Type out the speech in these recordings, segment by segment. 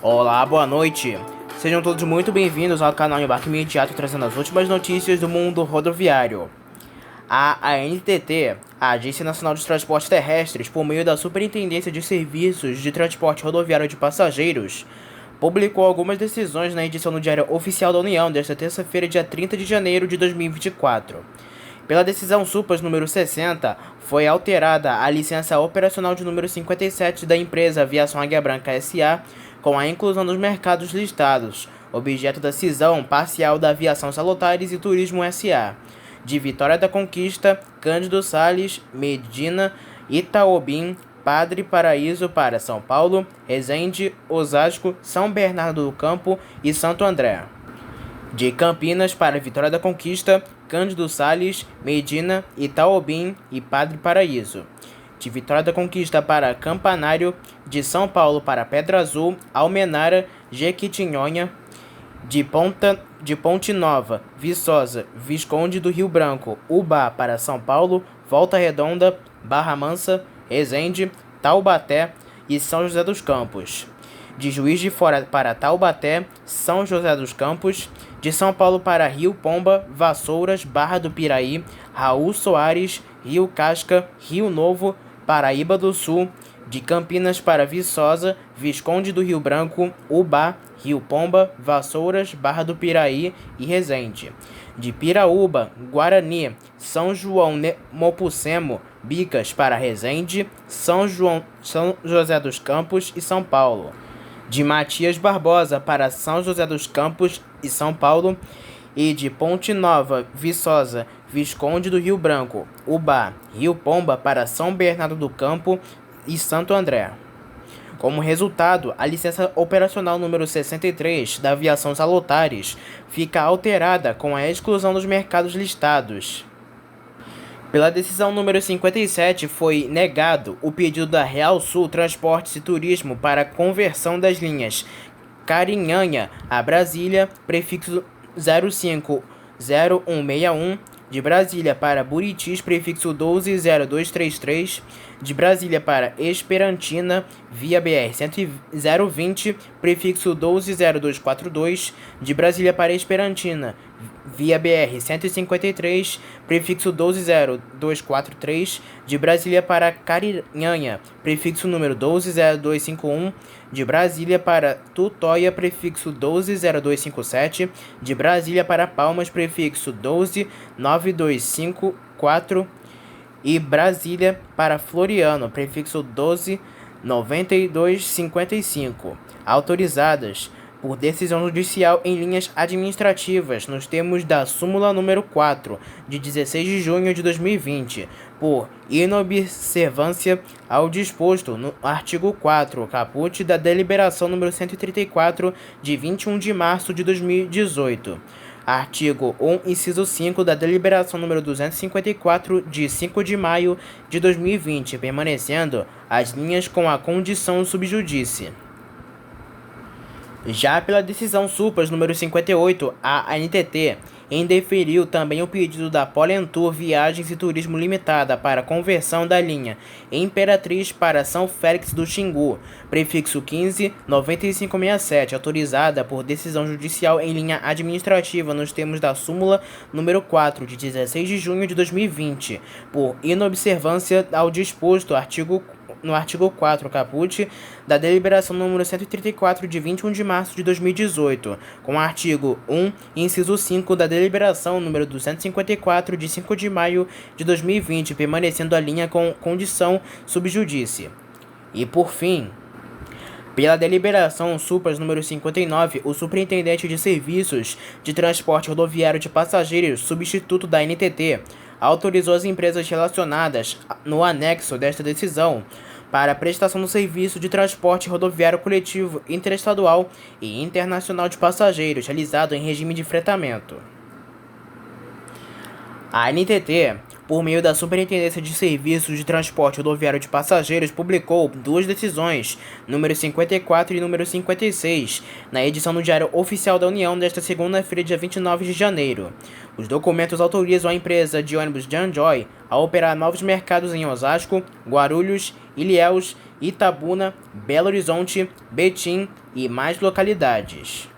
Olá, boa noite. Sejam todos muito bem-vindos ao canal Embarque Imediato, trazendo as últimas notícias do mundo rodoviário. A ANTT, a Agência Nacional de Transportes Terrestres, por meio da Superintendência de Serviços de Transporte Rodoviário de Passageiros, publicou algumas decisões na edição do Diário Oficial da União desta terça-feira, dia 30 de janeiro de 2024. Pela decisão SUPAS número 60, foi alterada a licença operacional de número 57 da empresa Aviação Águia Branca S.A., com a inclusão dos mercados listados, objeto da cisão parcial da Aviação Salutares e Turismo S.A., de Vitória da Conquista, Cândido Sales, Medina, Itaobim, Padre Paraíso para São Paulo, Resende, Osasco, São Bernardo do Campo e Santo André. De Campinas para Vitória da Conquista, Cândido Sales, Medina, Itaobim e Padre Paraíso. De Vitória da Conquista para Campanário, de São Paulo para Pedra Azul, Almenara, Jequitinhonha, de Ponte Nova, Viçosa, Visconde do Rio Branco, Ubá para São Paulo, Volta Redonda, Barra Mansa, Resende, Taubaté e São José dos Campos. De Juiz de Fora para Taubaté, São José dos Campos, de São Paulo para Rio Pomba, Vassouras, Barra do Piraí, Raul Soares, Rio Casca, Rio Novo, Paraíba do Sul, de Campinas para Viçosa, Visconde do Rio Branco, Ubá, Rio Pomba, Vassouras, Barra do Piraí e Resende. De Piraúba, Guarani, São João Nepomucemo, Bicas para Resende, São José dos Campos e São Paulo. De Matias Barbosa para São José dos Campos e São Paulo, e de Ponte Nova, Viçosa, Visconde do Rio Branco, Ubá, Rio Pomba para São Bernardo do Campo e Santo André. Como resultado, a licença operacional número 63 da Aviação Salutares fica alterada com a exclusão dos mercados listados. Pela decisão número 57, foi negado o pedido da Real Sul Transportes e Turismo para conversão das linhas Carinhanha a Brasília, prefixo 050161, de Brasília para Buritis, prefixo 120233, de Brasília para Esperantina, via BR 020, prefixo 120242, de Brasília para Esperantina, via BR 153, prefixo 120243, de Brasília para Carinhanha, prefixo número 120251, de Brasília para Tutóia, prefixo 120257, de Brasília para Palmas, prefixo 129254, e Brasília para Floriano, prefixo 129255, autorizadas por decisão judicial em linhas administrativas, nos termos da súmula número 4, de 16 de junho de 2020, por inobservância ao disposto no artigo 4, caput da deliberação número 134, de 21 de março de 2018. Artigo 1, inciso 5 da deliberação número 254, de 5 de maio de 2020, permanecendo as linhas com a condição subjudice. Já pela decisão SUPAS número 58, a ANTT indeferiu também o pedido da Polentur Viagens e Turismo Limitada para conversão da linha Imperatriz para São Félix do Xingu, prefixo 159567, autorizada por decisão judicial em linha administrativa nos termos da súmula número 4, de 16 de junho de 2020, por inobservância ao disposto no artigo 4, caput da deliberação número 134, de 21 de março de 2018, com o artigo 1, inciso 5 da deliberação número 254, de 5 de maio de 2020, permanecendo a linha com condição subjudice. E por fim, pela deliberação SUPAS número 59, o Superintendente de Serviços de Transporte Rodoviário de Passageiros, substituto da ANTT, autorizou as empresas relacionadas no anexo desta decisão para a prestação do serviço de transporte rodoviário coletivo interestadual e internacional de passageiros realizado em regime de fretamento. A ANTT, por meio da Superintendência de Serviços de Transporte Rodoviário de Passageiros, publicou duas decisões, número 54 e número 56, na edição do Diário Oficial da União desta segunda-feira, dia 29 de janeiro. Os documentos autorizam a empresa de ônibus Janjoy a operar novos mercados em Osasco, Guarulhos, Ilhéus, Itabuna, Belo Horizonte, Betim, e mais localidades.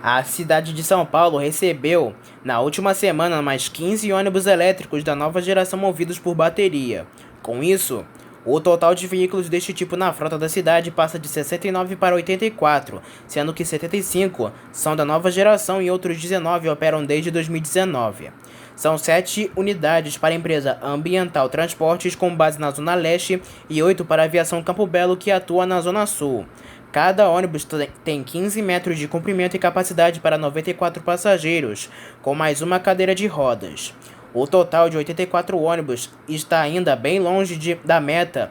A cidade de São Paulo recebeu, na última semana, mais 15 ônibus elétricos da nova geração movidos por bateria. Com isso, o total de veículos deste tipo na frota da cidade passa de 69 para 84, sendo que 75 são da nova geração e outros 19 operam desde 2019. São 7 unidades para a empresa Ambiental Transportes com base na Zona Leste e 8 para a Aviação Campo Belo que atua na Zona Sul. Cada ônibus tem 15 metros de comprimento e capacidade para 94 passageiros, com mais uma cadeira de rodas. O total de 84 ônibus está ainda bem longe da meta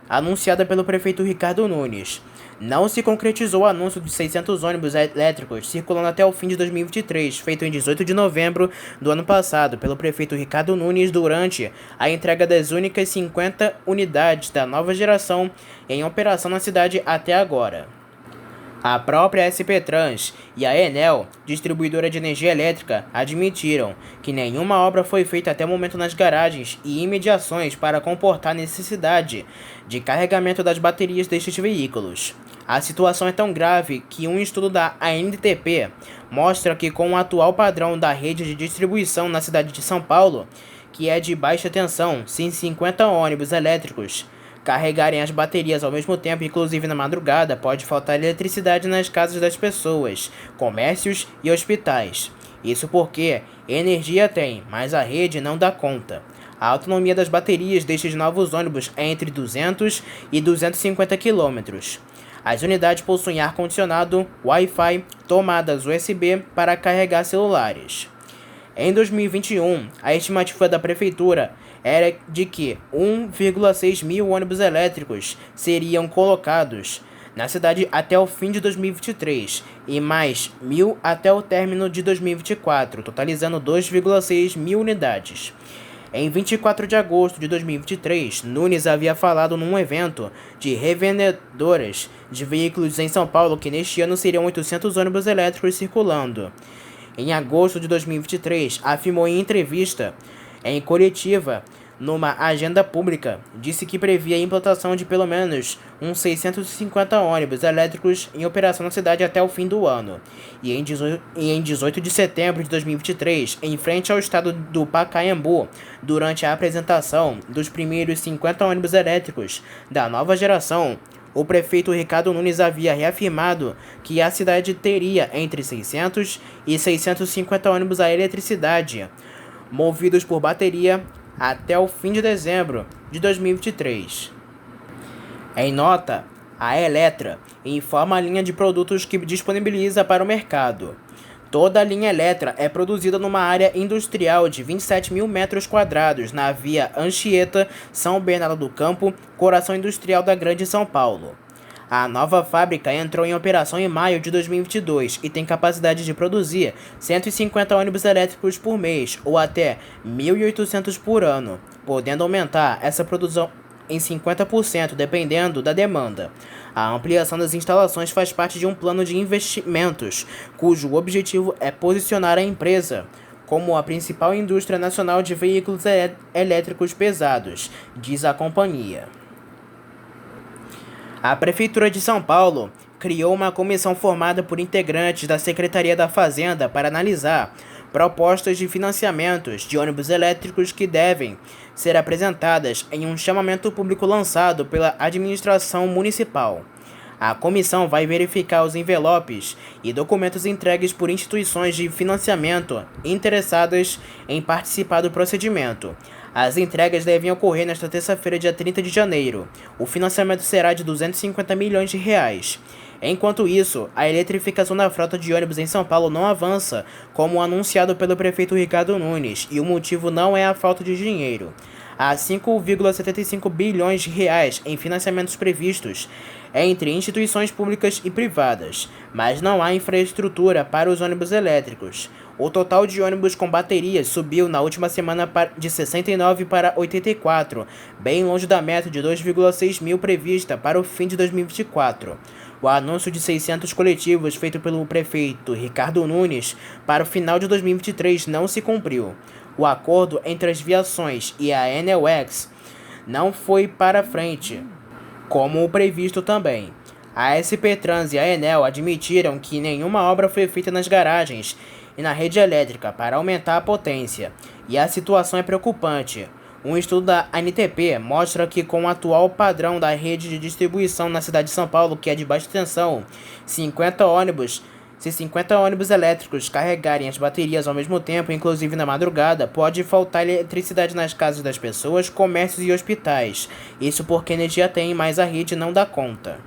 anunciada pelo prefeito Ricardo Nunes. Não se concretizou o anúncio de 600 ônibus elétricos circulando até o fim de 2023, feito em 18 de novembro do ano passado pelo prefeito Ricardo Nunes durante a entrega das únicas 50 unidades da nova geração em operação na cidade até agora. A própria SP Trans e a Enel, distribuidora de energia elétrica, admitiram que nenhuma obra foi feita até o momento nas garagens e imediações para comportar a necessidade de carregamento das baterias destes veículos. A situação é tão grave que um estudo da ANTP mostra que com o atual padrão da rede de distribuição na cidade de São Paulo, que é de baixa tensão, se 50 ônibus elétricos carregarem as baterias ao mesmo tempo, inclusive na madrugada, pode faltar eletricidade nas casas das pessoas, comércios e hospitais. Isso porque energia tem, mas a rede não dá conta. A autonomia das baterias destes novos ônibus é entre 200 e 250 km. As unidades possuem ar-condicionado, Wi-Fi, tomadas USB para carregar celulares. Em 2021, a estimativa da prefeitura era de que 1,6 mil ônibus elétricos seriam colocados na cidade até o fim de 2023 e mais 1.000 até o término de 2024, totalizando 2,6 mil unidades. Em 24 de agosto de 2023, Nunes havia falado num evento de revendedoras de veículos em São Paulo que neste ano seriam 800 ônibus elétricos circulando. Em agosto de 2023, afirmou em entrevista em coletiva numa agenda pública, disse que previa a implantação de pelo menos uns 650 ônibus elétricos em operação na cidade até o fim do ano. E em 18 de setembro de 2023, em frente ao estado do Pacaembu, durante a apresentação dos primeiros 50 ônibus elétricos da nova geração, o prefeito Ricardo Nunes havia reafirmado que a cidade teria entre 600 e 650 ônibus a eletricidade, movidos por bateria, até o fim de dezembro de 2023. Em nota, a Eletra informa a linha de produtos que disponibiliza para o mercado. Toda a linha Eletra é produzida numa área industrial de 27 mil metros quadrados na Via Anchieta, São Bernardo do Campo, coração industrial da Grande São Paulo. A nova fábrica entrou em operação em maio de 2022 e tem capacidade de produzir 150 ônibus elétricos por mês ou até 1.800 por ano, podendo aumentar essa produção em 50% dependendo da demanda. A ampliação das instalações faz parte de um plano de investimentos, cujo objetivo é posicionar a empresa como a principal indústria nacional de veículos elétricos pesados, diz a companhia. A Prefeitura de São Paulo criou uma comissão formada por integrantes da Secretaria da Fazenda para analisar propostas de financiamentos de ônibus elétricos que devem ser apresentadas em um chamamento público lançado pela administração municipal. A comissão vai verificar os envelopes e documentos entregues por instituições de financiamento interessadas em participar do procedimento. As entregas devem ocorrer nesta terça-feira, dia 30 de janeiro. O financiamento será de R$ 250 milhões. Enquanto isso, a eletrificação da frota de ônibus em São Paulo não avança, como anunciado pelo prefeito Ricardo Nunes, e o motivo não é a falta de dinheiro. Há R$ 5,75 bilhões em financiamentos previstos entre instituições públicas e privadas, mas não há infraestrutura para os ônibus elétricos. O total de ônibus com baterias subiu na última semana de 69 para 84, bem longe da meta de 2,6 mil prevista para o fim de 2024. O anúncio de 600 coletivos feito pelo prefeito Ricardo Nunes para o final de 2023 não se cumpriu. O acordo entre as viações e a Enel X não foi para frente. como o previsto também. A SP Trans e a Enel admitiram que nenhuma obra foi feita nas garagens e na rede elétrica para aumentar a potência, e a situação é preocupante. Um estudo da ANTP mostra que, com o atual padrão da rede de distribuição na cidade de São Paulo, que é de baixa tensão, 50 ônibus se 50 ônibus elétricos carregarem as baterias ao mesmo tempo, inclusive na madrugada, pode faltar eletricidade nas casas das pessoas, comércios e hospitais. Isso porque a energia tem, mas a rede não dá conta.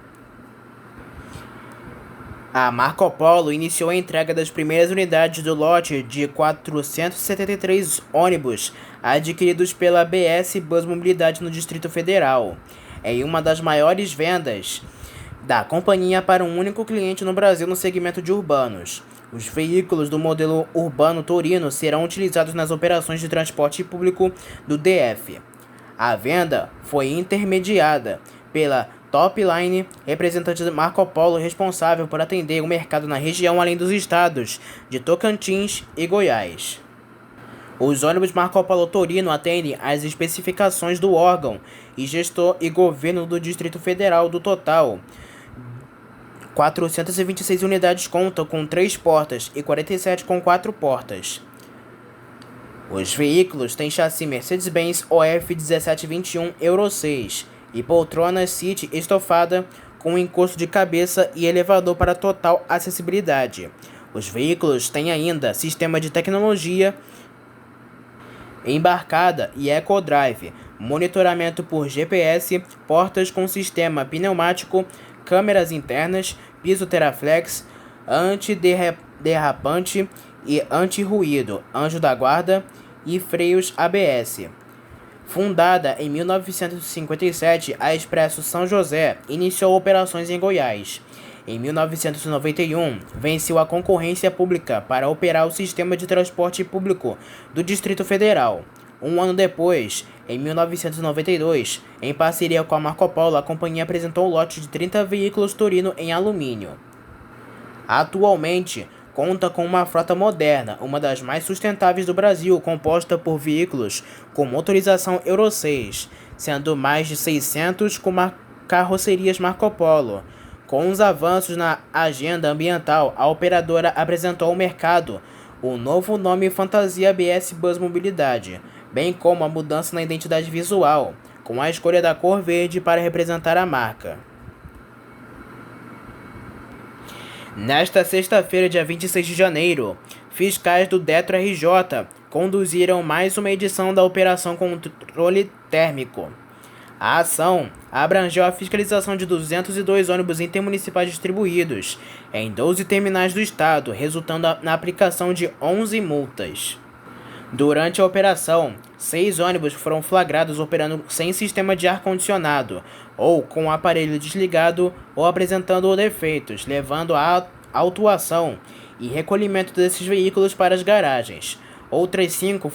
A Marco Polo iniciou a entrega das primeiras unidades do lote de 473 ônibus adquiridos pela BS Bus Mobilidade no Distrito Federal. É uma das maiores vendas da companhia para um único cliente no Brasil no segmento de urbanos. Os veículos do modelo urbano Torino serão utilizados nas operações de transporte público do DF. A venda foi intermediada pela Topline, representante da Marco Polo responsável por atender o mercado na região além dos estados de Tocantins e Goiás. Os ônibus Marco Polo Torino atendem às especificações do órgão e gestor e governo do Distrito Federal. Do total, 426 unidades contam com 3 portas e 47 com 4 portas. Os veículos têm chassi Mercedes-Benz OF 1721 Euro 6 e poltrona City estofada com encosto de cabeça e elevador para total acessibilidade. Os veículos têm ainda sistema de tecnologia embarcada e EcoDrive, monitoramento por GPS, portas com sistema pneumático, câmeras internas, piso Teraflex, antiderrapante e anti-ruído, anjo da guarda e freios ABS. Fundada em 1957, a Expresso São José iniciou operações em Goiás. Em 1991, venceu a concorrência pública para operar o sistema de transporte público do Distrito Federal. Um ano depois, em 1992, em parceria com a Marco Polo, a companhia apresentou um lote de 30 veículos Torino em alumínio. Atualmente, conta com uma frota moderna, uma das mais sustentáveis do Brasil, composta por veículos com motorização Euro 6, sendo mais de 600 com carrocerias Marco Polo. Com os avanços na agenda ambiental, a operadora apresentou ao mercado o novo nome Fantasia BS Bus Mobilidade, bem como a mudança na identidade visual, com a escolha da cor verde para representar a marca. Nesta sexta-feira, dia 26 de janeiro, fiscais do DETRO-RJ conduziram mais uma edição da Operação Controle Térmico. A ação abrangeu a fiscalização de 202 ônibus intermunicipais distribuídos em 12 terminais do estado, resultando na aplicação de 11 multas. Durante a operação, 6 ônibus foram flagrados operando sem sistema de ar-condicionado ou com o aparelho desligado ou apresentando defeitos, levando à autuação e recolhimento desses veículos para as garagens. Outras 5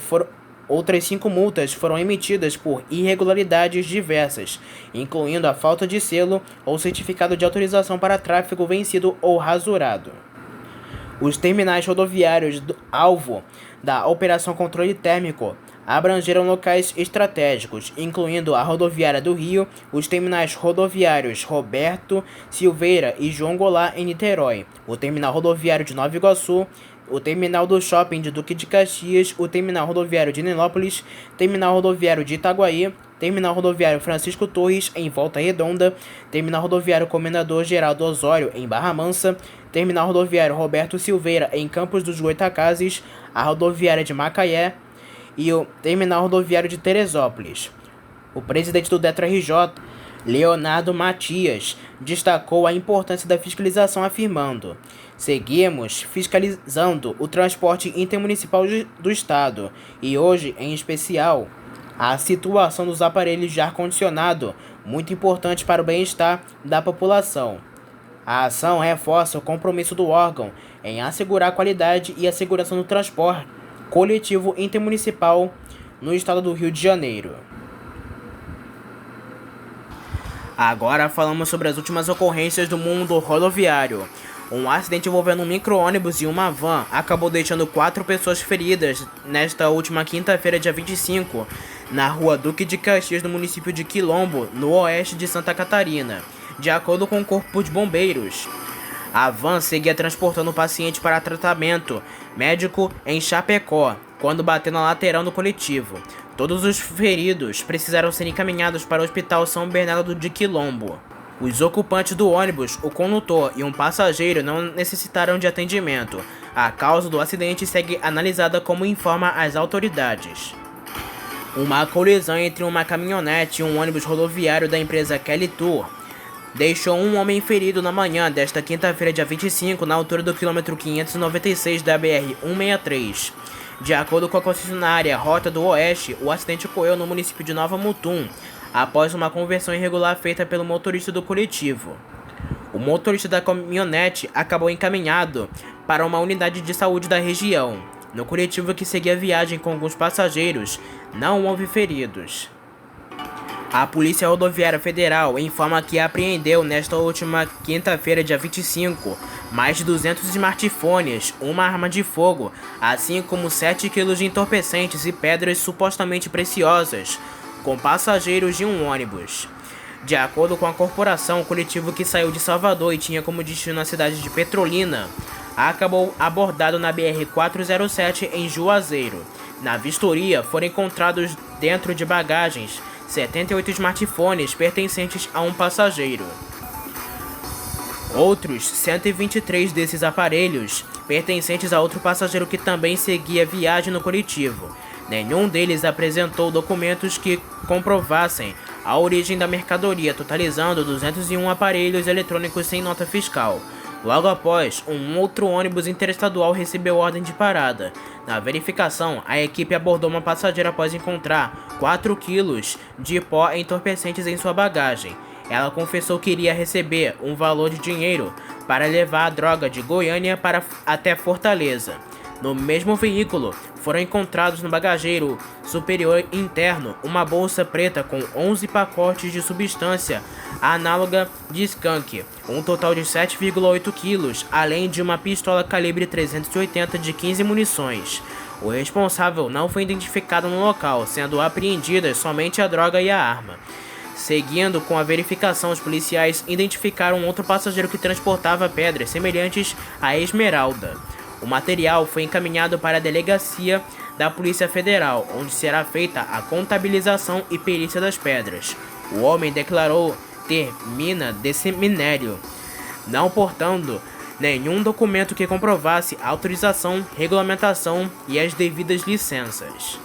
multas foram emitidas por irregularidades diversas, incluindo a falta de selo ou certificado de autorização para tráfego vencido ou rasurado. Os terminais rodoviários alvo da Operação Controle Térmico abrangeram locais estratégicos, incluindo a Rodoviária do Rio, os terminais rodoviários Roberto Silveira e João Goulart em Niterói, o terminal rodoviário de Nova Iguaçu, o terminal do Shopping de Duque de Caxias, o terminal rodoviário de Nilópolis, terminal rodoviário de Itaguaí, terminal rodoviário Francisco Torres em Volta Redonda, terminal rodoviário Comendador Geraldo Osório em Barra Mansa, terminal rodoviário Roberto Silveira em Campos dos Goytacazes, a rodoviária de Macaé e o terminal rodoviário de Teresópolis. O presidente do DETRO-RJ, Leonardo Matias, destacou a importância da fiscalização, afirmando: "Seguimos fiscalizando o transporte intermunicipal do estado e hoje, em especial, a situação dos aparelhos de ar-condicionado, muito importante para o bem-estar da população." A ação reforça o compromisso do órgão em assegurar a qualidade e a segurança no transporte coletivo intermunicipal no estado do Rio de Janeiro. Agora falamos sobre as últimas ocorrências do mundo rodoviário. Um acidente envolvendo um micro-ônibus e uma van acabou deixando 4 pessoas feridas nesta última quinta-feira, dia 25, na rua Duque de Caxias, no município de Quilombo, no oeste de Santa Catarina, de acordo com o Corpo de Bombeiros. A van seguia transportando o paciente para tratamento médico em Chapecó, quando bateu na lateral do coletivo. Todos os feridos precisaram ser encaminhados para o Hospital São Bernardo de Quilombo. Os ocupantes do ônibus, o condutor e um passageiro não necessitaram de atendimento. A causa do acidente segue analisada, como informa as autoridades. Uma colisão entre uma caminhonete e um ônibus rodoviário da empresa Kelly Tour deixou um homem ferido na manhã desta quinta-feira, dia 25, na altura do quilômetro 596 da BR-163. De acordo com a concessionária Rota do Oeste, o acidente ocorreu no município de Nova Mutum, após uma conversão irregular feita pelo motorista do coletivo. O motorista da caminhonete acabou encaminhado para uma unidade de saúde da região. No coletivo que seguia a viagem com alguns passageiros, não houve feridos. A Polícia Rodoviária Federal informa que apreendeu nesta última quinta-feira, dia 25, mais de 200 smartphones, uma arma de fogo, assim como 7 quilos de entorpecentes e pedras supostamente preciosas, com passageiros de um ônibus. De acordo com a corporação, o coletivo, que saiu de Salvador e tinha como destino a cidade de Petrolina, acabou abordado na BR-407 em Juazeiro. Na vistoria, foram encontrados dentro de bagagens 78 smartphones pertencentes a um passageiro. Outros 123 desses aparelhos pertencentes a outro passageiro que também seguia viagem no coletivo. Nenhum deles apresentou documentos que comprovassem a origem da mercadoria, totalizando 201 aparelhos eletrônicos sem nota fiscal. Logo após, um outro ônibus interestadual recebeu ordem de parada. Na verificação, a equipe abordou uma passageira após encontrar 4 quilos de pó entorpecentes em sua bagagem. Ela confessou que iria receber um valor de dinheiro para levar a droga de Goiânia até Fortaleza. No mesmo veículo, foram encontrados no bagageiro superior interno uma bolsa preta com 11 pacotes de substância análoga de skunk, um total de 7,8 quilos, além de uma pistola calibre 380 de 15 munições. O responsável não foi identificado no local, sendo apreendidas somente a droga e a arma. Seguindo com a verificação, os policiais identificaram um outro passageiro que transportava pedras semelhantes à esmeralda. O material foi encaminhado para a delegacia da Polícia Federal, onde será feita a contabilização e perícia das pedras. O homem declarou ter mina desse minério, não portando nenhum documento que comprovasse autorização, regulamentação e as devidas licenças.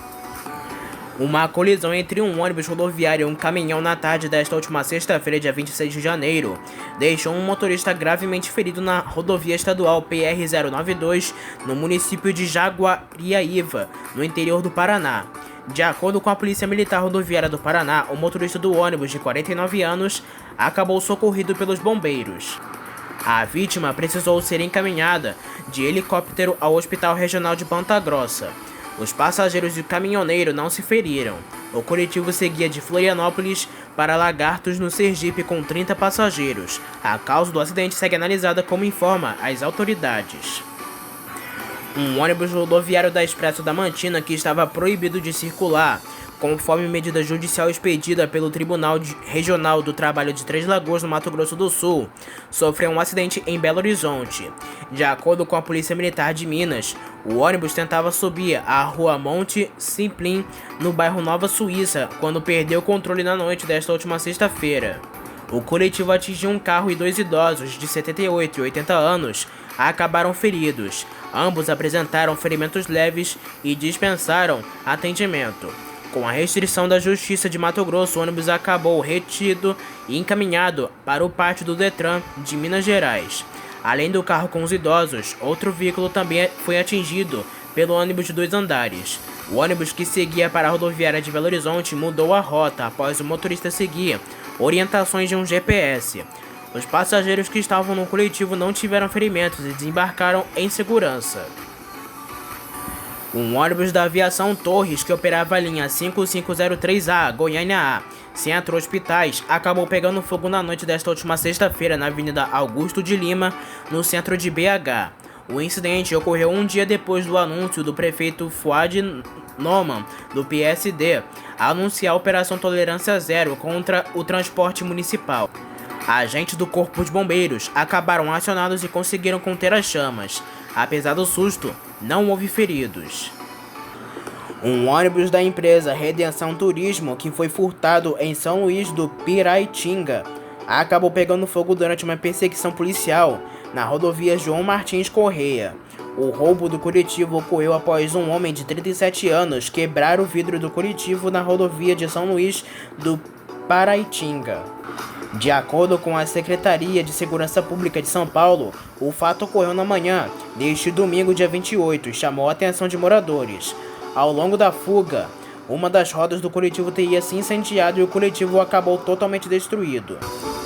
Uma colisão entre um ônibus rodoviário e um caminhão na tarde desta última sexta-feira, dia 26 de janeiro, deixou um motorista gravemente ferido na rodovia estadual PR-092, no município de Jaguariaíva, no interior do Paraná. De acordo com a Polícia Militar Rodoviária do Paraná, o motorista do ônibus, de 49 anos, acabou socorrido pelos bombeiros. A vítima precisou ser encaminhada de helicóptero ao Hospital Regional de Ponta Grossa. Os passageiros e o caminhoneiro não se feriram. O coletivo seguia de Florianópolis para Lagartos, no Sergipe, com 30 passageiros. A causa do acidente segue analisada, como informa as autoridades. Um ônibus rodoviário da Expresso da Mantina, que estava proibido de circular, conforme medida judicial expedida pelo Tribunal Regional do Trabalho de Três Lagoas, no Mato Grosso do Sul, sofreu um acidente em Belo Horizonte. De acordo com a Polícia Militar de Minas, o ônibus tentava subir a rua Monte Simplin, no bairro Nova Suíça, quando perdeu o controle na noite desta última sexta-feira. O coletivo atingiu um carro e 2 idosos de 78 e 80 anos acabaram feridos. Ambos apresentaram ferimentos leves e dispensaram atendimento. Com a restrição da Justiça de Mato Grosso, o ônibus acabou retido e encaminhado para o pátio do Detran de Minas Gerais. Além do carro com os idosos, outro veículo também foi atingido pelo ônibus de 2 andares. O ônibus, que seguia para a rodoviária de Belo Horizonte, mudou a rota após o motorista seguir orientações de um GPS. Os passageiros que estavam no coletivo não tiveram ferimentos e desembarcaram em segurança. Um ônibus da Aviação Torres, que operava a linha 5503A, Goiânia A, Centro Hospitais acabou pegando fogo na noite desta última sexta-feira na Avenida Augusto de Lima, no centro de BH. O incidente ocorreu um dia depois do anúncio do prefeito Fuad Noman, do PSD, a anunciar a Operação Tolerância Zero contra o transporte municipal. Agentes do Corpo de Bombeiros acabaram acionados e conseguiram conter as chamas. Apesar do susto, não houve feridos. Um ônibus da empresa Redenção Turismo, que foi furtado em São Luís do Piraitinga, acabou pegando fogo durante uma perseguição policial na rodovia João Martins Correia. O roubo do coletivo ocorreu após um homem de 37 anos quebrar o vidro do coletivo na rodovia de São Luís do Piraitinga. De acordo com a Secretaria de Segurança Pública de São Paulo, o fato ocorreu na manhã deste domingo, dia 28, e chamou a atenção de moradores. Ao longo da fuga, uma das rodas do coletivo teria se incendiado e o coletivo acabou totalmente destruído.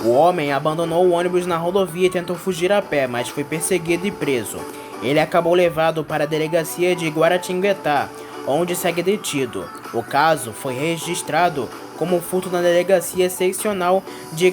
O homem abandonou o ônibus na rodovia e tentou fugir a pé, mas foi perseguido e preso. Ele acabou levado para a delegacia de Guaratinguetá, onde segue detido. O caso foi registrado como furto na delegacia seccional de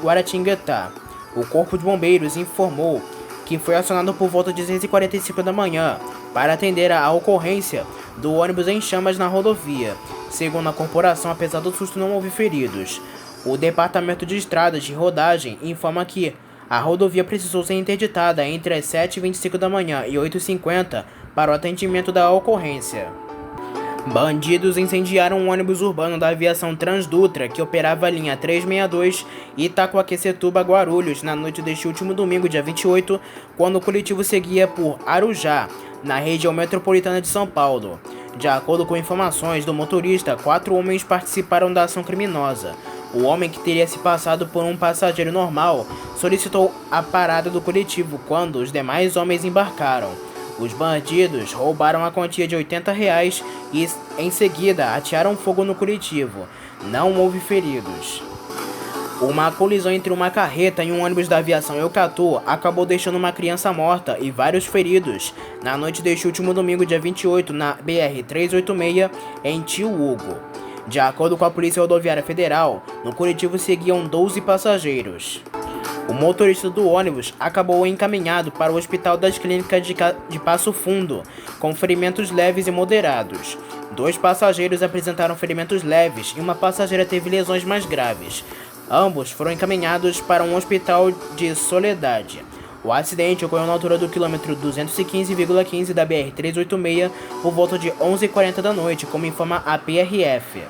Guaratinguetá. O Corpo de Bombeiros informou que foi acionado por volta de 6h45 da manhã para atender a ocorrência do ônibus em chamas na rodovia. Segundo a corporação, apesar do susto, não houve feridos. O Departamento de Estradas de Rodagem informa que a rodovia precisou ser interditada entre as 7h25 da manhã e 8h50 para o atendimento da ocorrência. Bandidos incendiaram um ônibus urbano da aviação Transdutra que operava a linha 362 Itacoaquecetuba-Guarulhos na noite deste último domingo, dia 28, quando o coletivo seguia por Arujá, na região metropolitana de São Paulo. De acordo com informações do motorista, 4 homens participaram da ação criminosa. O homem, que teria se passado por um passageiro normal, solicitou a parada do coletivo quando os demais homens embarcaram. Os bandidos roubaram a quantia de R$80 e, em seguida, atearam fogo no coletivo. Não houve feridos. Uma colisão entre uma carreta e um ônibus da aviação Eucatu acabou deixando uma criança morta e vários feridos na noite deste último domingo, dia 28, na BR-386, em Tio Hugo. De acordo com a Polícia Rodoviária Federal, no coletivo seguiam 12 passageiros. O motorista do ônibus acabou encaminhado para o Hospital das Clínicas de Passo Fundo, com ferimentos leves e moderados. 2 passageiros apresentaram ferimentos leves e uma passageira teve lesões mais graves. Ambos foram encaminhados para um hospital de Soledade. O acidente ocorreu na altura do quilômetro 215,15 da BR-386 por volta de 11h40 da noite, como informa a PRF.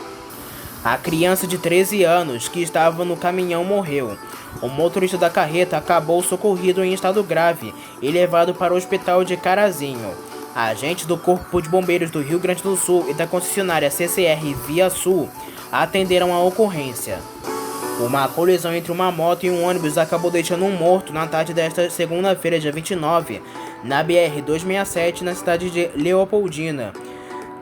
A criança de 13 anos que estava no caminhão morreu. O motorista da carreta acabou socorrido em estado grave e levado para o hospital de Carazinho. Agentes do Corpo de Bombeiros do Rio Grande do Sul e da concessionária CCR Via Sul atenderam a ocorrência. Uma colisão entre uma moto e um ônibus acabou deixando um morto na tarde desta segunda-feira, dia 29, na BR-267, na cidade de Leopoldina,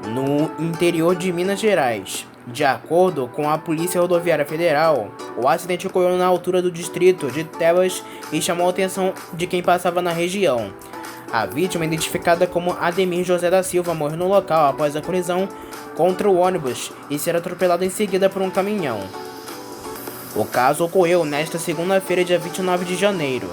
no interior de Minas Gerais. De acordo com a Polícia Rodoviária Federal, o acidente ocorreu na altura do distrito de Tebas e chamou a atenção de quem passava na região. A vítima, identificada como Ademir José da Silva, morreu no local após a colisão contra o ônibus e ser atropelado em seguida por um caminhão. O caso ocorreu nesta segunda-feira, dia 29 de janeiro.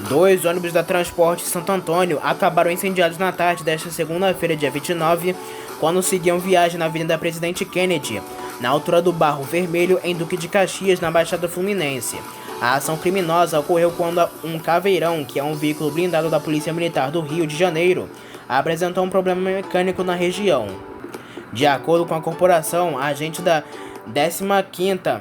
2 ônibus da Transporte Santo Antônio acabaram incendiados na tarde desta segunda-feira, dia 29, quando seguiam viagem na Avenida Presidente Kennedy, na altura do Barro Vermelho, em Duque de Caxias, na Baixada Fluminense. A ação criminosa ocorreu quando um caveirão, que é um veículo blindado da Polícia Militar do Rio de Janeiro, apresentou um problema mecânico na região. De acordo com a corporação, agente da 15ª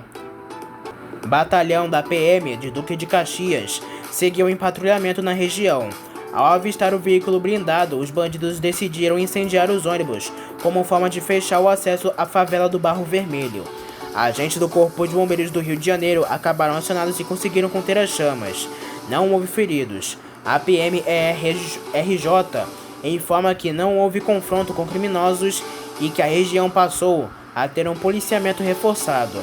Batalhão da PM de Duque de Caxias seguiu em patrulhamento na região. Ao avistar o veículo blindado, os bandidos decidiram incendiar os ônibus como forma de fechar o acesso à favela do Barro Vermelho. Agentes do Corpo de Bombeiros do Rio de Janeiro acabaram acionados e conseguiram conter as chamas. Não houve feridos. A PMRJ informa que não houve confronto com criminosos e que a região passou a ter um policiamento reforçado.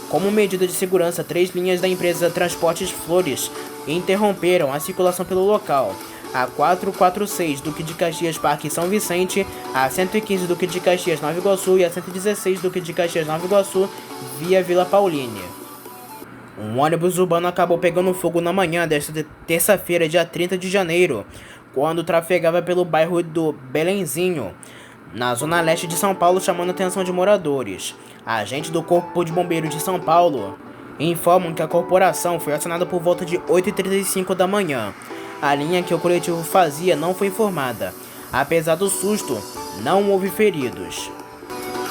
Como medida de segurança, 3 linhas da empresa Transportes Flores interromperam a circulação pelo local. a 446 Duque de Caxias Parque São Vicente, a 115 Duque de Caxias Nova Iguaçu e a 116 Duque de Caxias Nova Iguaçu via Vila Pauline. Um ônibus urbano acabou pegando fogo na manhã desta terça-feira, dia 30 de janeiro, quando trafegava pelo bairro do Belenzinho, na zona leste de São Paulo, chamando a atenção de moradores. Agentes do Corpo de Bombeiros de São Paulo informam que a corporação foi acionada por volta de 8h35 da manhã. A linha que o coletivo fazia não foi informada. Apesar do susto, não houve feridos.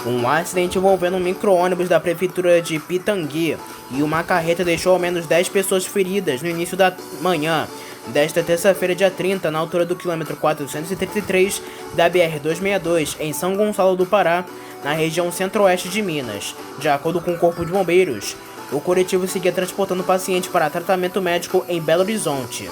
Um acidente envolvendo um micro-ônibus da prefeitura de Pitangui e uma carreta deixou ao menos 10 pessoas feridas no início da manhã desta terça-feira, dia 30, na altura do quilômetro 433 da BR-262, em São Gonçalo do Pará, na região centro-oeste de Minas. De acordo com o Corpo de Bombeiros, o coletivo seguia transportando o paciente para tratamento médico em Belo Horizonte.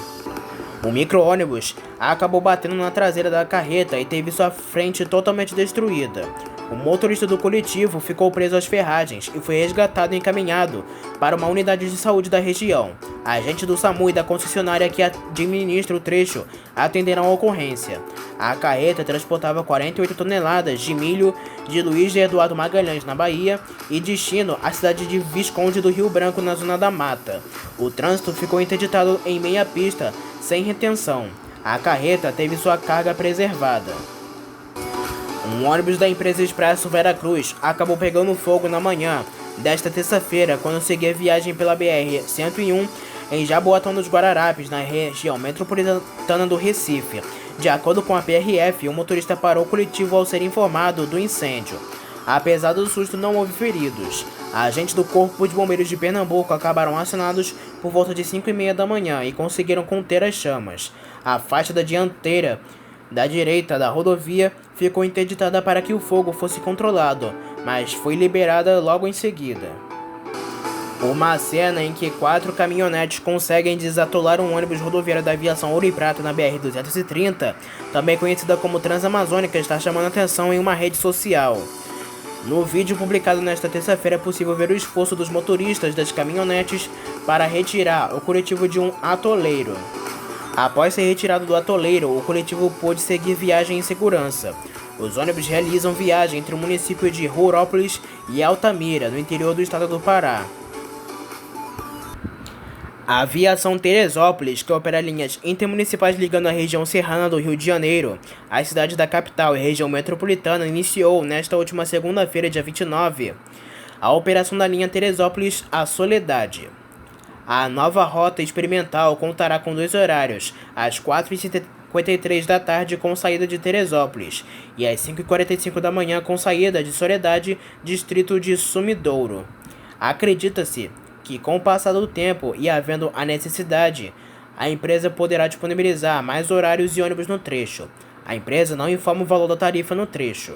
O micro-ônibus acabou batendo na traseira da carreta e teve sua frente totalmente destruída. O motorista do coletivo ficou preso às ferragens e foi resgatado e encaminhado para uma unidade de saúde da região. Agentes do SAMU e da concessionária que administra o trecho atenderam a ocorrência. A carreta transportava 48 toneladas de milho de Luiz de Eduardo Magalhães, na Bahia, e destino à cidade de Visconde do Rio Branco, na Zona da Mata. O trânsito ficou interditado em meia pista, sem retenção. A carreta teve sua carga preservada. Um ônibus da empresa Expresso Veracruz acabou pegando fogo na manhã desta terça-feira, quando seguia viagem pela BR-101 em Jaboatão dos Guararapes, na região metropolitana do Recife. De acordo com a PRF, o motorista parou o coletivo ao ser informado do incêndio. Apesar do susto, não houve feridos. Agentes do Corpo de Bombeiros de Pernambuco acabaram acionados por volta de 5h30 da manhã e conseguiram conter as chamas. A faixa da dianteira da direita da rodovia ficou interditada para que o fogo fosse controlado, mas foi liberada logo em seguida. Uma cena em que 4 caminhonetes conseguem desatolar um ônibus rodoviário da aviação Ouro e Prata na BR-230, também conhecida como Transamazônica, está chamando atenção em uma rede social. No vídeo publicado nesta terça-feira é possível ver o esforço dos motoristas das caminhonetes para retirar o coletivo de um atoleiro. Após ser retirado do atoleiro, o coletivo pôde seguir viagem em segurança. Os ônibus realizam viagem entre o município de Rourópolis e Altamira, no interior do estado do Pará. A Aviação Teresópolis, que opera linhas intermunicipais ligando a região serrana do Rio de Janeiro às cidades da capital e região metropolitana, iniciou nesta última segunda-feira, dia 29, a operação da linha Teresópolis à Soledade. A nova rota experimental contará com 2 horários, às 4h53 da tarde com saída de Teresópolis e às 5h45 da manhã com saída de Soledade, distrito de Sumidouro. Acredita-se que, com o passar do tempo e havendo a necessidade, a empresa poderá disponibilizar mais horários e ônibus no trecho. A empresa não informa o valor da tarifa no trecho.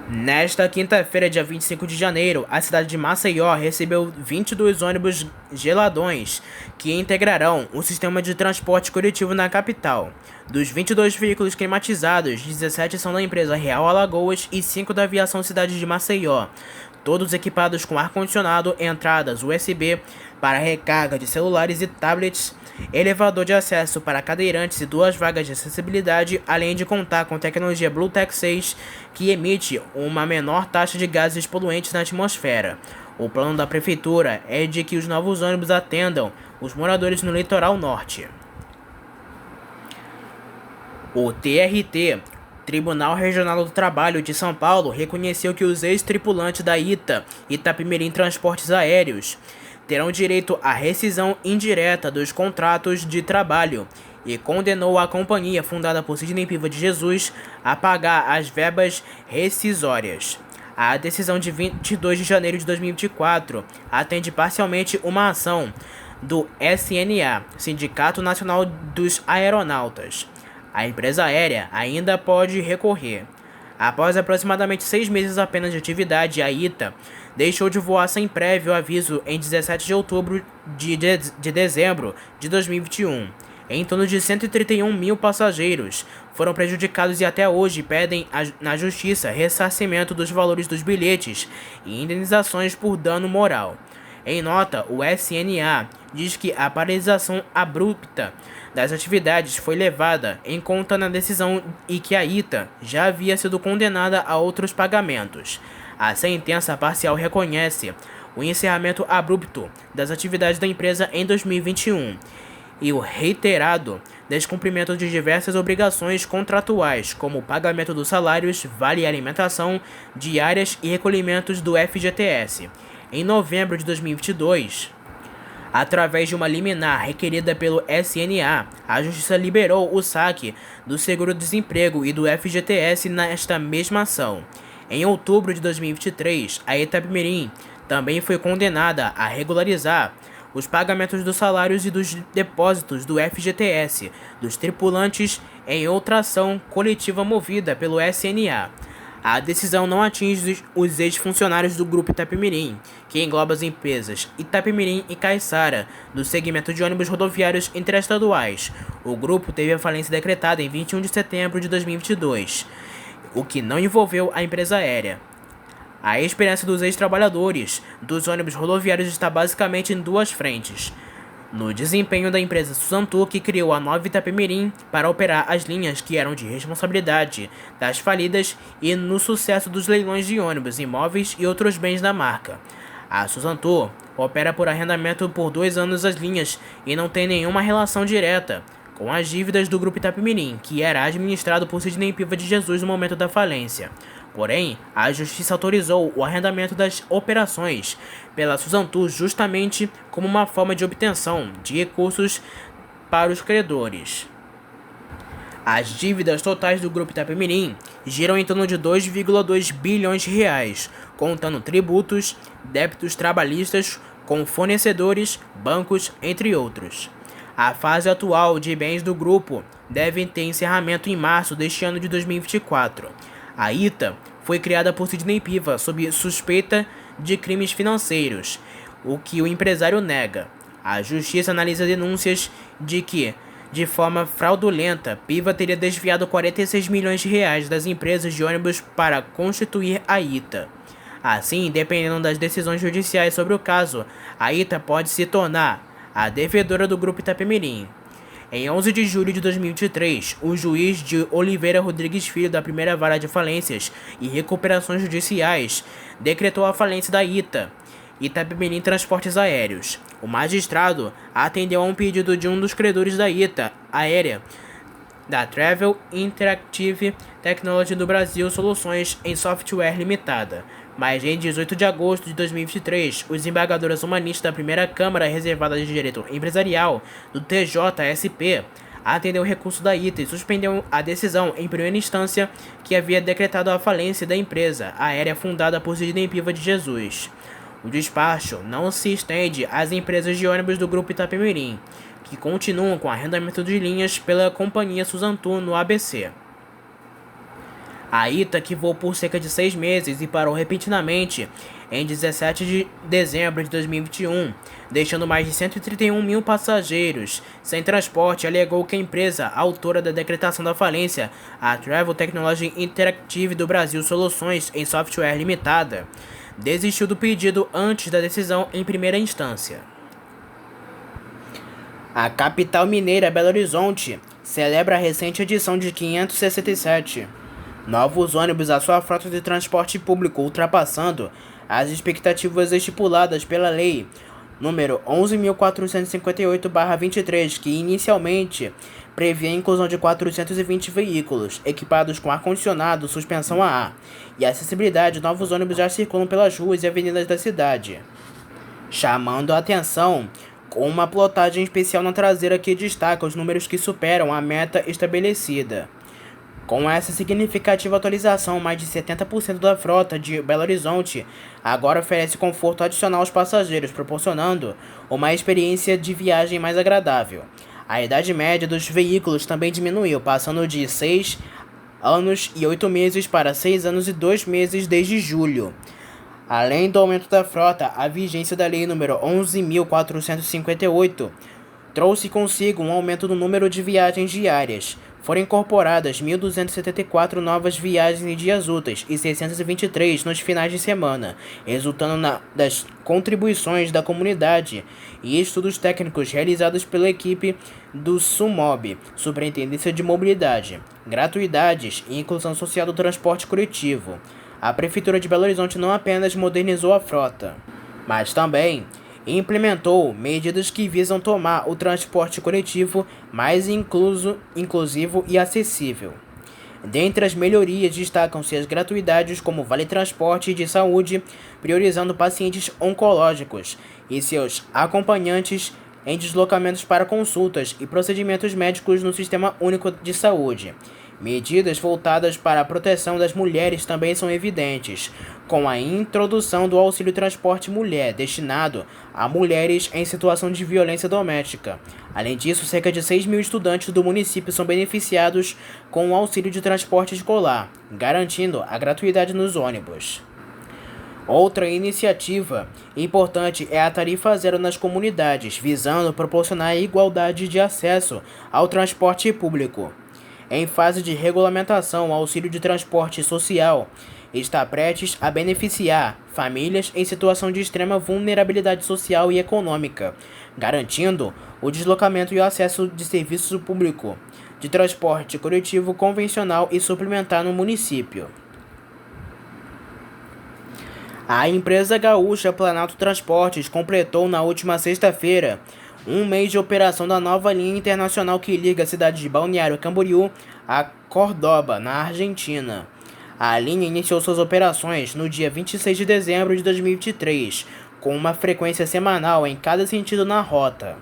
Nesta quinta-feira, dia 25 de janeiro, a cidade de Maceió recebeu 22 ônibus geladões que integrarão o sistema de transporte coletivo na capital. Dos 22 veículos climatizados, 17 são da empresa Real Alagoas e 5 da Aviação Cidade de Maceió, todos equipados com ar-condicionado, entradas USB para recarga de celulares e tablets, elevador de acesso para cadeirantes e 2 vagas de acessibilidade, além de contar com tecnologia Bluetooth 6, que emite uma menor taxa de gases poluentes na atmosfera. O plano da prefeitura é de que os novos ônibus atendam os moradores no litoral norte. O TRT, Tribunal Regional do Trabalho de São Paulo, reconheceu que os ex-tripulantes da Itapemirim Transportes Aéreos terão direito à rescisão indireta dos contratos de trabalho e condenou a companhia, fundada por Sidney Piva de Jesus, a pagar as verbas rescisórias. A decisão de 22 de janeiro de 2024 atende parcialmente uma ação do SNA, Sindicato Nacional dos Aeronautas. A empresa aérea ainda pode recorrer. Após aproximadamente 6 meses apenas de atividade, a ITA deixou de voar sem prévio aviso em 17 de outubro de dezembro de 2021. Em torno de 131 mil passageiros foram prejudicados e até hoje pedem na justiça ressarcimento dos valores dos bilhetes e indenizações por dano moral. Em nota, o SNA diz que a paralisação abrupta das atividades foi levada em conta na decisão e que a ITA já havia sido condenada a outros pagamentos. A sentença parcial reconhece o encerramento abrupto das atividades da empresa em 2021 e o reiterado descumprimento de diversas obrigações contratuais, como o pagamento dos salários, vale alimentação, diárias e recolhimentos do FGTS. Em novembro de 2022, através de uma liminar requerida pelo SNA, a Justiça liberou o saque do seguro-desemprego e do FGTS nesta mesma ação. Em outubro de 2023, a Itapemirim também foi condenada a regularizar os pagamentos dos salários e dos depósitos do FGTS dos tripulantes em outra ação coletiva movida pelo SNA. A decisão não atinge os ex-funcionários do Grupo Itapemirim, que engloba as empresas Itapemirim e Caiçara, do segmento de ônibus rodoviários interestaduais. O grupo teve a falência decretada em 21 de setembro de 2022, o que não envolveu a empresa aérea. A experiência dos ex-trabalhadores dos ônibus rodoviários está basicamente em duas frentes: no desempenho da empresa Suzantur, que criou a nova Itapemirim para operar as linhas que eram de responsabilidade das falidas, e no sucesso dos leilões de ônibus, imóveis e outros bens da marca. A Suzantur opera por arrendamento por 2 anos as linhas e não tem nenhuma relação direta com as dívidas do Grupo Itapemirim, que era administrado por Sidney Piva de Jesus no momento da falência. Porém, a Justiça autorizou o arrendamento das operações pela Suzantur justamente como uma forma de obtenção de recursos para os credores. As dívidas totais do Grupo Itapemirim giram em torno de 2,2 bilhões de reais, contando tributos, débitos trabalhistas com fornecedores, bancos, entre outros. A fase atual de bens do grupo deve ter encerramento em março deste ano de 2024. A ITA foi criada por Sidney Piva sob suspeita de crimes financeiros, o que o empresário nega. A Justiça analisa denúncias de que, de forma fraudulenta, Piva teria desviado 46 milhões de reais das empresas de ônibus para constituir a ITA. Assim, dependendo das decisões judiciais sobre o caso, a ITA pode se tornar a devedora do Grupo Itapemirim. Em 11 de julho de 2023, o juiz de Oliveira Rodrigues Filho, da Primeira Vara de Falências e Recuperações Judiciais, decretou a falência da ITA, Itapemirim Transportes Aéreos. O magistrado atendeu a um pedido de um dos credores da ITA aérea, da Travel Interactive Technology do Brasil Soluções em Software Limitada. Mas em 18 de agosto de 2023, os embargadores humanistas da primeira Câmara Reservada de Direito Empresarial do TJSP atendeu o recurso da ITA e suspendeu a decisão em primeira instância que havia decretado a falência da empresa aérea fundada por Sidney Piva de Jesus. O despacho não se estende às empresas de ônibus do Grupo Itapemirim, que continuam com arrendamento de linhas pela companhia Suzantur no ABC. A ITA, que voou por cerca de 6 meses e parou repentinamente em 17 de dezembro de 2021, deixando mais de 131 mil passageiros sem transporte, alegou que a empresa autora da decretação da falência, a Travel Technology Interactive do Brasil Soluções em Software Limitada, desistiu do pedido antes da decisão em primeira instância. A capital mineira, Belo Horizonte, celebra a recente edição de 567 novos ônibus à sua frota de transporte público, ultrapassando as expectativas estipuladas pela Lei número 11.458/23, que inicialmente previa a inclusão de 420 veículos equipados com ar-condicionado, suspensão a ar e acessibilidade. Novos ônibus já circulam pelas ruas e avenidas da cidade, chamando a atenção com uma plotagem especial na traseira que destaca os números que superam a meta estabelecida. Com essa significativa atualização, mais de 70% da frota de Belo Horizonte agora oferece conforto adicional aos passageiros, proporcionando uma experiência de viagem mais agradável. A idade média dos veículos também diminuiu, passando de 6 anos e 8 meses para 6 anos e 2 meses desde julho. Além do aumento da frota, a vigência da Lei número 11.458 trouxe consigo um aumento no número de viagens diárias foram incorporadas 1.274 novas viagens em dias úteis e 623 nos finais de semana, resultando das contribuições da comunidade e estudos técnicos realizados pela equipe do SUMOB, Superintendência de Mobilidade, Gratuidades e Inclusão Social do Transporte Coletivo. A Prefeitura de Belo Horizonte não apenas modernizou a frota, mas também implementou medidas que visam tornar o transporte coletivo mais inclusivo e acessível. Dentre as melhorias destacam-se as gratuidades como Vale Transporte de Saúde, priorizando pacientes oncológicos e seus acompanhantes em deslocamentos para consultas e procedimentos médicos no Sistema Único de Saúde. Medidas voltadas para a proteção das mulheres também são evidentes, com a introdução do Auxílio Transporte Mulher, destinado a mulheres em situação de violência doméstica. Além disso, cerca de 6 mil estudantes do município são beneficiados com o auxílio de transporte escolar, garantindo a gratuidade nos ônibus. Outra iniciativa importante é a tarifa zero nas comunidades, visando proporcionar a igualdade de acesso ao transporte público. Em fase de regulamentação, o auxílio de transporte social está prestes a beneficiar famílias em situação de extrema vulnerabilidade social e econômica, garantindo o deslocamento e o acesso de serviço público de transporte coletivo convencional e suplementar no município. A empresa gaúcha Planalto Transportes completou na última sexta-feira um mês de operação da nova linha internacional que liga a cidade de Balneário Camboriú a Córdoba, na Argentina. A linha iniciou suas operações no dia 26 de dezembro de 2023, com uma frequência semanal em cada sentido na rota.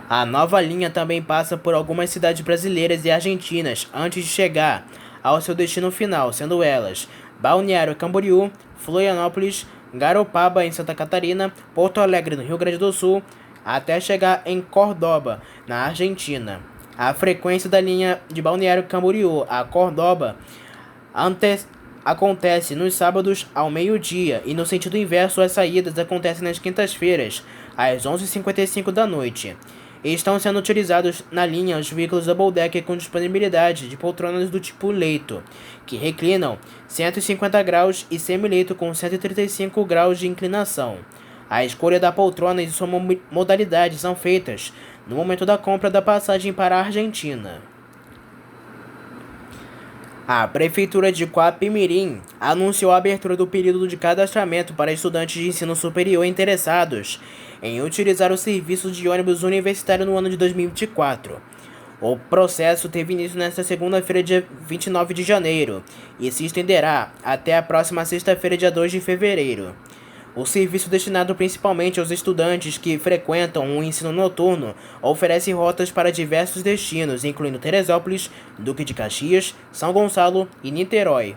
A nova linha também passa por algumas cidades brasileiras e argentinas antes de chegar ao seu destino final, sendo elas Balneário Camboriú, Florianópolis, Garopaba, em Santa Catarina, Porto Alegre, no Rio Grande do Sul, até chegar em Córdoba, na Argentina. A frequência da linha de Balneário Camboriú a Córdoba acontece nos sábados ao meio-dia e no sentido inverso as saídas acontecem nas quintas-feiras, às 11h55 da noite. Estão sendo utilizados na linha os veículos double decker com disponibilidade de poltronas do tipo leito, que reclinam 150 graus e semi-leito com 135 graus de inclinação. A escolha da poltrona e sua modalidade são feitas no momento da compra da passagem para a Argentina. A Prefeitura de Guapimirim anunciou a abertura do período de cadastramento para estudantes de ensino superior interessados em utilizar o serviço de ônibus universitário no ano de 2024. O processo teve início nesta segunda-feira, dia 29 de janeiro, e se estenderá até a próxima sexta-feira, dia 2 de fevereiro. O serviço, destinado principalmente aos estudantes que frequentam o ensino noturno, oferece rotas para diversos destinos, incluindo Teresópolis, Duque de Caxias, São Gonçalo e Niterói.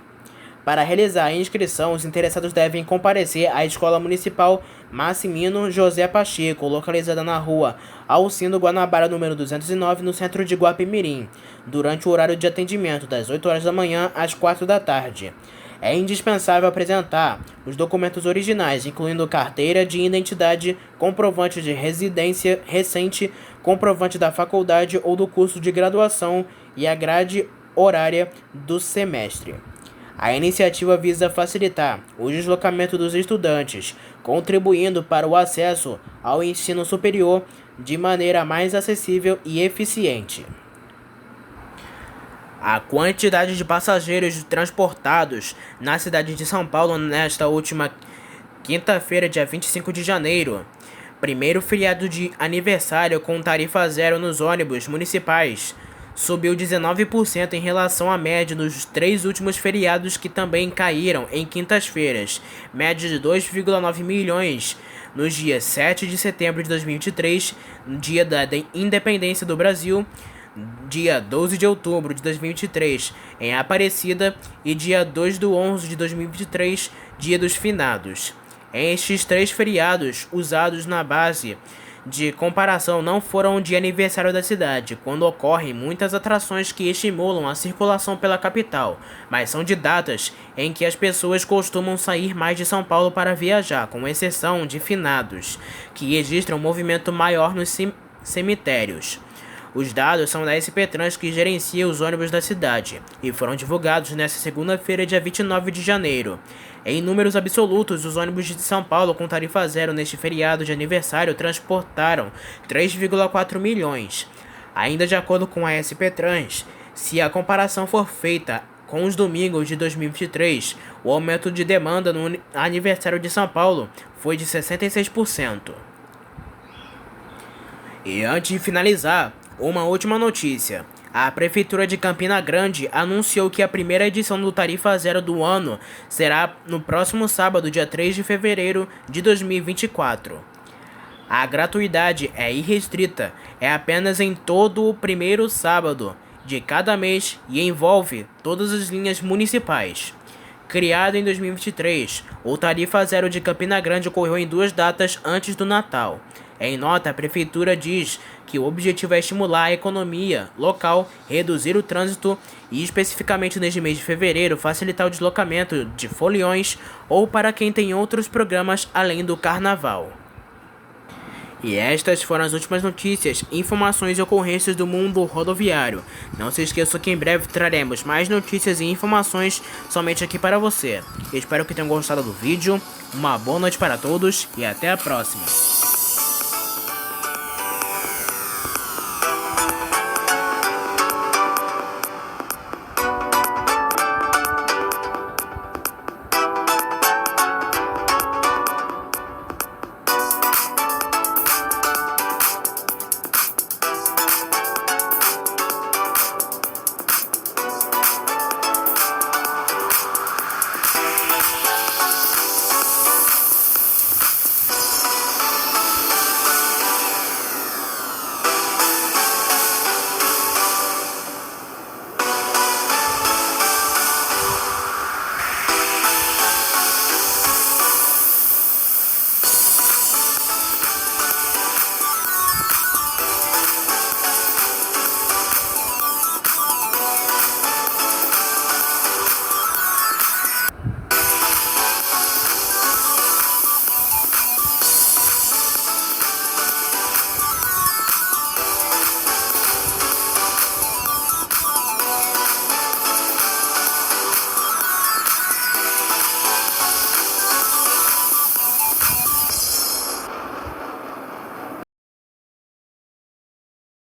Para realizar a inscrição, os interessados devem comparecer à Escola Municipal Maximino José Pacheco, localizada na rua Alcindo Guanabara, número 209, no centro de Guapimirim, durante o horário de atendimento, das 8 horas da manhã às 4 da tarde. É indispensável apresentar os documentos originais, incluindo carteira de identidade, comprovante de residência recente, comprovante da faculdade ou do curso de graduação e a grade horária do semestre. A iniciativa visa facilitar o deslocamento dos estudantes, contribuindo para o acesso ao ensino superior de maneira mais acessível e eficiente. A quantidade de passageiros transportados na cidade de São Paulo nesta última quinta-feira, dia 25 de janeiro, primeiro feriado de aniversário com tarifa zero nos ônibus municipais, subiu 19% em relação à média dos 3 últimos feriados, que também caíram em quintas-feiras, média de 2,9 milhões nos dias 7 de setembro de 2023, dia da Independência do Brasil, dia 12 de outubro de 2023 em Aparecida e dia 2/11 de 2023, dia dos finados. Estes 3 feriados usados na base de comparação não foram de aniversário da cidade, quando ocorrem muitas atrações que estimulam a circulação pela capital, mas são de datas em que as pessoas costumam sair mais de São Paulo para viajar, com exceção de finados, que registram um movimento maior nos cemitérios. Os dados são da SP Trans, que gerencia os ônibus da cidade, e foram divulgados nesta segunda-feira, dia 29 de janeiro. Em números absolutos, os ônibus de São Paulo com tarifa zero neste feriado de aniversário transportaram 3,4 milhões. Ainda de acordo com a SP Trans, se a comparação for feita com os domingos de 2023, o aumento de demanda no aniversário de São Paulo foi de 66%. E antes de finalizar, uma última notícia. A Prefeitura de Campina Grande anunciou que a primeira edição do Tarifa Zero do ano será no próximo sábado, dia 3 de fevereiro de 2024. A gratuidade é irrestrita, é apenas em todo o primeiro sábado de cada mês e envolve todas as linhas municipais. Criado em 2023, o Tarifa Zero de Campina Grande ocorreu em 2 datas antes do Natal. Em nota, a Prefeitura diz que o objetivo é estimular a economia local, reduzir o trânsito e, especificamente neste mês de fevereiro, facilitar o deslocamento de foliões ou para quem tem outros programas além do Carnaval. E estas foram as últimas notícias, informações e ocorrências do mundo rodoviário. Não se esqueça que em breve traremos mais notícias e informações somente aqui para você. Espero que tenham gostado do vídeo, uma boa noite para todos e até a próxima.